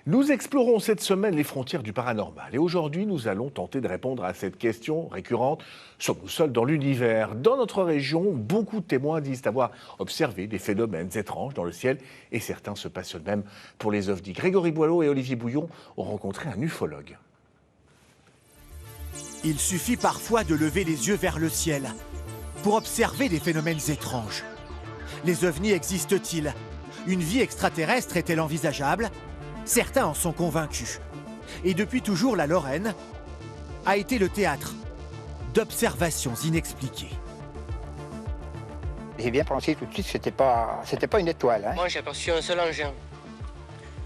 Nous explorons cette semaine les frontières du paranormal et aujourd'hui nous allons tenter de répondre à cette question récurrente. Sommes-nous seuls dans l'univers? Dans notre région, beaucoup de témoins disent avoir observé des phénomènes étranges dans le ciel et certains se passionnent même pour les ovnis. Grégory Boileau et Olivier Bouillon ont rencontré un ufologue. Il suffit parfois de lever les yeux vers le ciel pour observer des phénomènes étranges. Les ovnis existent-ils? Une vie extraterrestre est-elle envisageable? Certains en sont convaincus. Et depuis toujours, la Lorraine a été le théâtre d'observations inexpliquées. J'ai bien pensé tout de suite que c'était pas une étoile. Hein. Moi, j'ai aperçu un seul engin,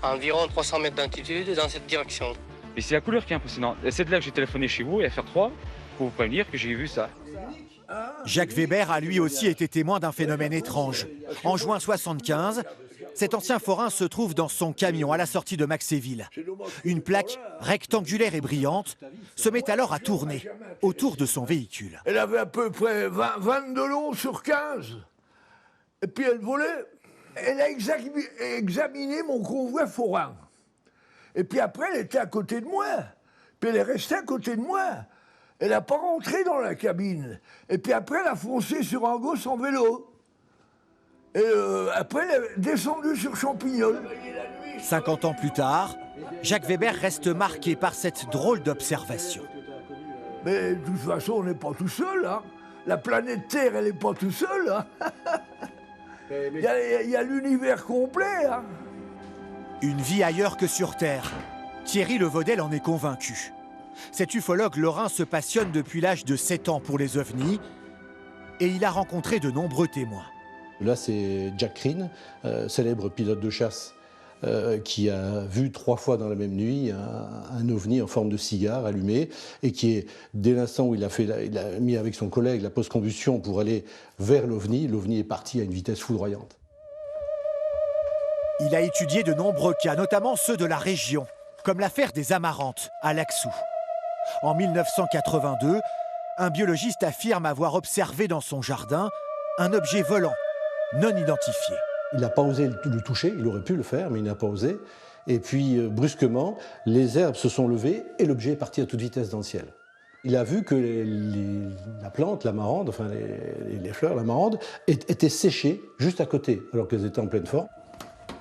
à environ 300 mètres d'altitude dans cette direction. Et c'est la couleur qui est impressionnante. Et c'est de là que j'ai téléphoné chez vous et FR3 pour vous prévenir que j'ai vu ça. Jacques Weber a lui aussi été témoin d'un phénomène étrange. En juin 1975, cet ancien forain se trouve dans son camion à la sortie de Maxéville. Une plaque rectangulaire et brillante se met alors à tourner autour de son véhicule. Elle avait à peu près 20 de long sur 15. Et puis elle volait. Elle a examiné mon convoi forain. Et puis après, elle était à côté de moi. Puis elle est restée à côté de moi. Elle n'a pas rentré dans la cabine. Et puis après, elle a foncé sur un gosse en vélo. Et après, elle est descendue sur Champignol. 50 ans plus tard, Jacques Weber reste marqué par cette drôle d'observation. Mais de toute façon, on n'est pas tout seul. Hein. La planète Terre, elle n'est pas tout seule. Hein. Il y a l'univers complet. Hein. Une vie ailleurs que sur Terre. Thierry Levaudel en est convaincu. Cet ufologue lorrain se passionne depuis l'âge de 7 ans pour les ovnis et il a rencontré de nombreux témoins. Là, c'est Jack Crean, célèbre pilote de chasse, qui a vu 3 fois dans la même nuit un ovni en forme de cigare allumé et qui est, dès l'instant où il a mis avec son collègue la post-combustion pour aller vers l'ovni, l'ovni est parti à une vitesse foudroyante. Il a étudié de nombreux cas, notamment ceux de la région, comme l'affaire des Amarantes à Laxou. En 1982, un biologiste affirme avoir observé dans son jardin un objet volant non identifié. Il n'a pas osé le toucher, il aurait pu le faire, mais il n'a pas osé. Et puis, brusquement, les herbes se sont levées et l'objet est parti à toute vitesse dans le ciel. Il a vu que la plante, l'amarande, enfin les fleurs, l'amarande, étaient séchées juste à côté, alors qu'elles étaient en pleine forme.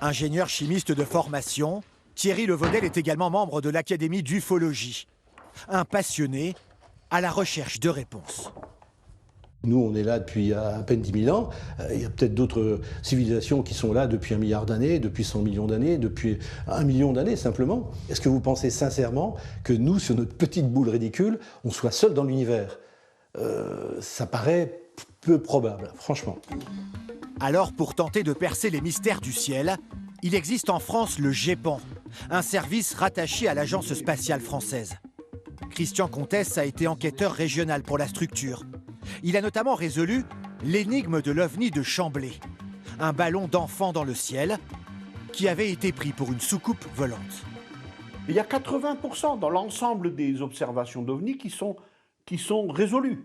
Ingénieur chimiste de formation, Thierry Levaudel est également membre de l'Académie d'ufologie. Un passionné à la recherche de réponses. Nous, on est là depuis à peine 10 000 ans. Il y a peut-être d'autres civilisations qui sont là depuis 1 milliard d'années, depuis 100 millions d'années, depuis 1 million d'années simplement. Est-ce que vous pensez sincèrement que nous, sur notre petite boule ridicule, on soit seuls dans l'univers? Ça paraît peu probable, franchement. Alors, pour tenter de percer les mystères du ciel, il existe en France le GEPAN, un service rattaché à l'Agence spatiale française. Christian Comtesse a été enquêteur régional pour la structure. Il a notamment résolu l'énigme de l'OVNI de Chamblay, un ballon d'enfant dans le ciel qui avait été pris pour une soucoupe volante. Il y a 80% dans l'ensemble des observations d'OVNI qui sont résolues.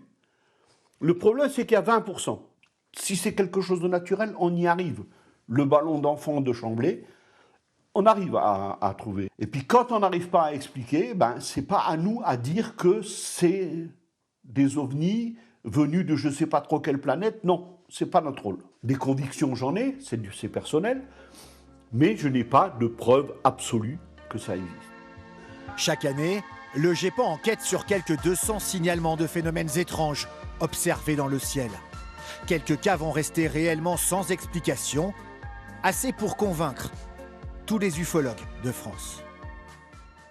Le problème, c'est qu'il y a 20%. Si c'est quelque chose de naturel, on y arrive. Le ballon d'enfant de Chamblay, on arrive à trouver. Et puis quand on n'arrive pas à expliquer, c'est pas à nous à dire que c'est des ovnis venus de je ne sais pas trop quelle planète. Non, c'est pas notre rôle. Des convictions, j'en ai, c'est personnel, mais je n'ai pas de preuve absolue que ça existe. Chaque année, le GEPAN enquête sur quelques 200 signalements de phénomènes étranges observés dans le ciel. Quelques cas vont rester réellement sans explication, assez pour convaincre tous les ufologues de France.